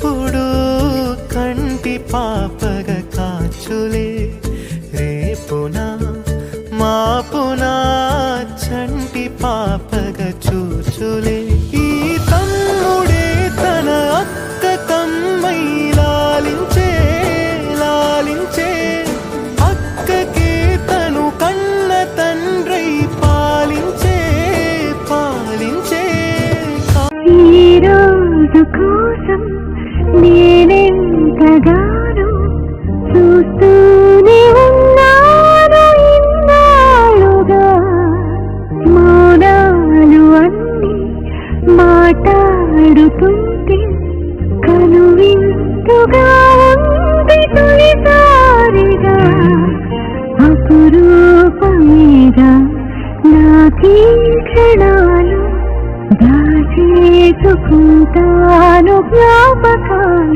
ఎప్పుడు కంటి పాపగా కాచులే రేపునా మాపునా చంటి పాపగా చూచులే ఈ తమ్ముడే తన అక్క కమ్మై లాలించే లాలించే అక్కకే తను కన్న తండ్రై పాలించే పాలించే ఈ రోజు కోసం నేనెంతగానో చూస్తూనే ఉన్నాను ఇన్నాళ్ళుగా మౌనాలు అన్నీ మాట్లాడుతుంటే కనువిందుగా ఉంది తొలిసారిగా అపురూపమేగా నాకీ క్షణాలు దాచేసుకుంటాను జ్ఞాపకాలు